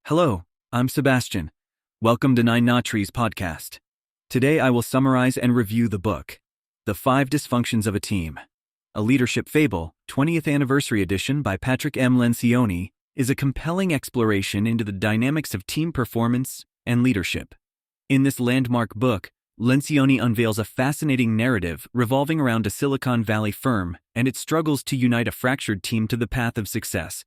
Hello, I'm Sebastian. Welcome to Nine Trees podcast. Today I will summarize and review the book, The Five Dysfunctions of a Team. A Leadership Fable, 20th Anniversary Edition by Patrick M. Lencioni, is a compelling exploration into the dynamics of team performance and leadership. In this landmark book, Lencioni unveils a fascinating narrative revolving around a Silicon Valley firm and its struggles to unite a fractured team to the path of success.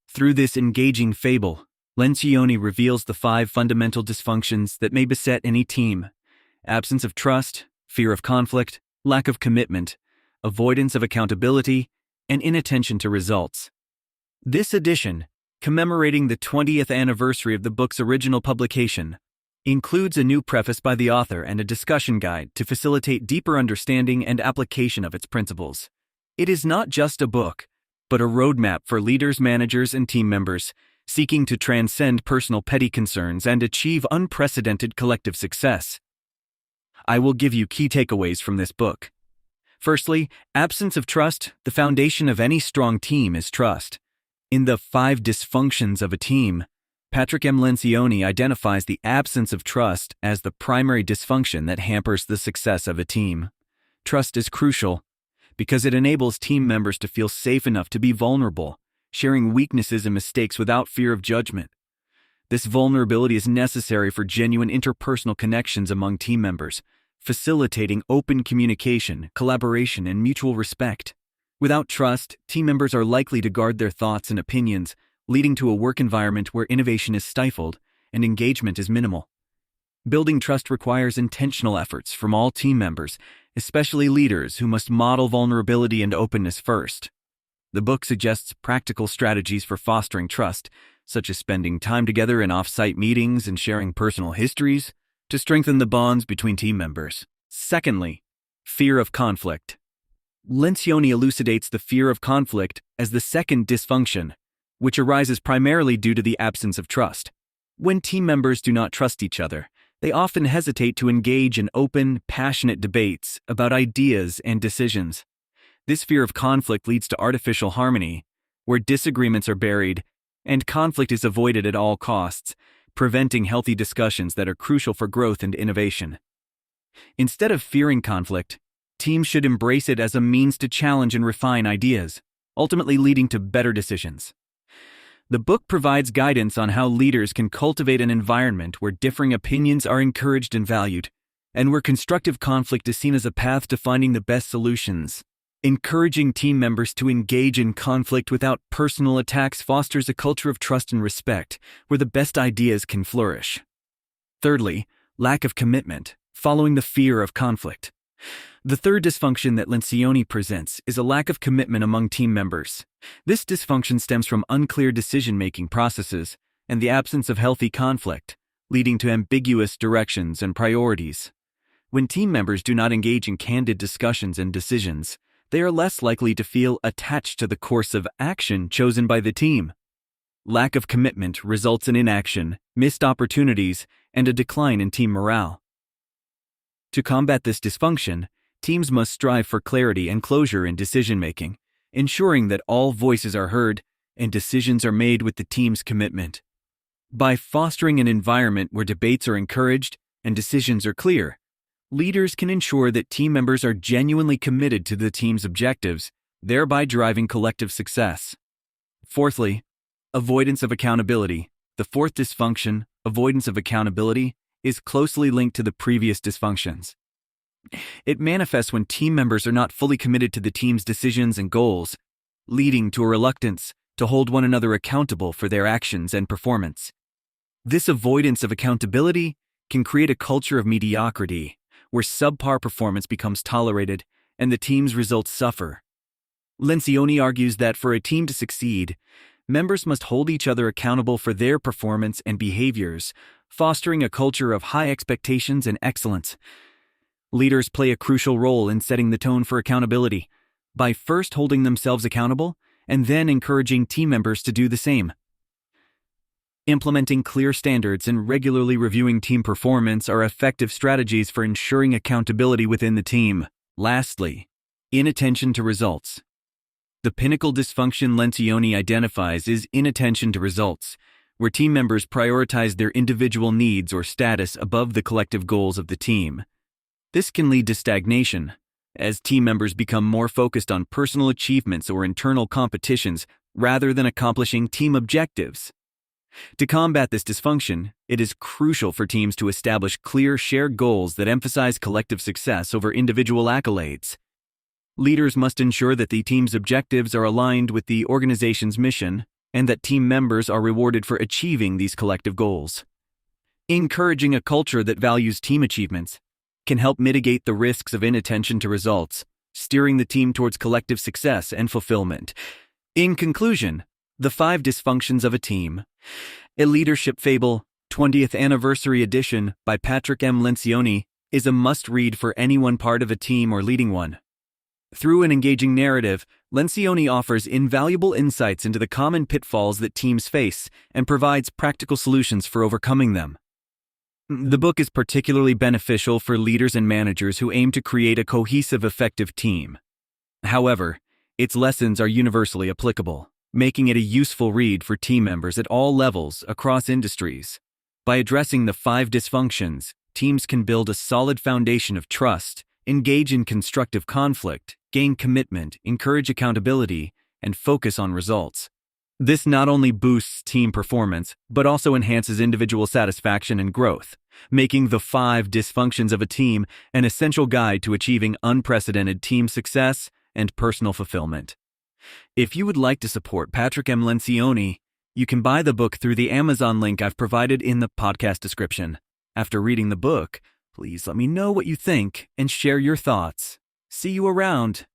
Through this engaging fable, Lencioni reveals the five fundamental dysfunctions that may beset any team: absence of trust, fear of conflict, lack of commitment, avoidance of accountability, and inattention to results. This edition, commemorating the 20th anniversary of the book's original publication, includes a new preface by the author and a discussion guide to facilitate deeper understanding and application of its principles. It is not just a book, but a roadmap for leaders, managers, and team members seeking to transcend personal petty concerns and achieve unprecedented collective success. I will give you key takeaways from this book. Firstly, absence of trust. The foundation of any strong team is trust. In the Five Dysfunctions of a Team, Patrick M. Lencioni identifies the absence of trust as the primary dysfunction that hampers the success of a team. Trust is crucial because it enables team members to feel safe enough to be vulnerable, sharing weaknesses and mistakes without fear of judgment. This vulnerability is necessary for genuine interpersonal connections among team members, facilitating open communication, collaboration, and mutual respect. Without trust, team members are likely to guard their thoughts and opinions, leading to a work environment where innovation is stifled and engagement is minimal. Building trust requires intentional efforts from all team members, especially leaders who must model vulnerability and openness first. The book suggests practical strategies for fostering trust, such as spending time together in off-site meetings and sharing personal histories, to strengthen the bonds between team members. Secondly, fear of conflict. Lencioni elucidates the fear of conflict as the second dysfunction, which arises primarily due to the absence of trust. When team members do not trust each other, they often hesitate to engage in open, passionate debates about ideas and decisions. This fear of conflict leads to artificial harmony, where disagreements are buried and conflict is avoided at all costs, preventing healthy discussions that are crucial for growth and innovation. Instead of fearing conflict, teams should embrace it as a means to challenge and refine ideas, ultimately leading to better decisions. The book provides guidance on how leaders can cultivate an environment where differing opinions are encouraged and valued, and where constructive conflict is seen as a path to finding the best solutions. Encouraging team members to engage in conflict without personal attacks fosters a culture of trust and respect, where the best ideas can flourish. Thirdly, lack of commitment, following the fear of conflict. The third dysfunction that Lencioni presents is a lack of commitment among team members. This dysfunction stems from unclear decision-making processes and the absence of healthy conflict, leading to ambiguous directions and priorities. When team members do not engage in candid discussions and decisions, they are less likely to feel attached to the course of action chosen by the team. Lack of commitment results in inaction, missed opportunities, and a decline in team morale. To combat this dysfunction, teams must strive for clarity and closure in decision-making, ensuring that all voices are heard and decisions are made with the team's commitment. By fostering an environment where debates are encouraged and decisions are clear, leaders can ensure that team members are genuinely committed to the team's objectives, thereby driving collective success. Fourthly, avoidance of accountability. The fourth dysfunction, avoidance of accountability, is closely linked to the previous dysfunctions. It manifests when team members are not fully committed to the team's decisions and goals, leading to a reluctance to hold one another accountable for their actions and performance. This avoidance of accountability can create a culture of mediocrity, where subpar performance becomes tolerated and the team's results suffer. Lencioni argues that for a team to succeed, members must hold each other accountable for their performance and behaviors, fostering a culture of high expectations and excellence. Leaders play a crucial role in setting the tone for accountability, by first holding themselves accountable and then encouraging team members to do the same. Implementing clear standards and regularly reviewing team performance are effective strategies for ensuring accountability within the team. Lastly, inattention to results. The pinnacle dysfunction Lencioni identifies is inattention to results, where team members prioritize their individual needs or status above the collective goals of the team. This can lead to stagnation, as team members become more focused on personal achievements or internal competitions rather than accomplishing team objectives. To combat this dysfunction, it is crucial for teams to establish clear shared goals that emphasize collective success over individual accolades. Leaders must ensure that the team's objectives are aligned with the organization's mission and that team members are rewarded for achieving these collective goals. Encouraging a culture that values team achievements can help mitigate the risks of inattention to results, steering the team towards collective success and fulfillment. In conclusion, The Five Dysfunctions of a Team, a leadership fable, 20th Anniversary Edition by Patrick M. Lencioni, is a must-read for anyone part of a team or leading one. Through an engaging narrative, Lencioni offers invaluable insights into the common pitfalls that teams face and provides practical solutions for overcoming them. The book is particularly beneficial for leaders and managers who aim to create a cohesive, effective team. However, its lessons are universally applicable, making it a useful read for team members at all levels across industries. By addressing the five dysfunctions, teams can build a solid foundation of trust, engage in constructive conflict, gain commitment, encourage accountability, and focus on results. This not only boosts team performance, but also enhances individual satisfaction and growth, making The Five Dysfunctions of a Team an essential guide to achieving unprecedented team success and personal fulfillment. If you would like to support Patrick M. Lencioni, you can buy the book through the Amazon link I've provided in the podcast description. After reading the book, please let me know what you think and share your thoughts. See you around.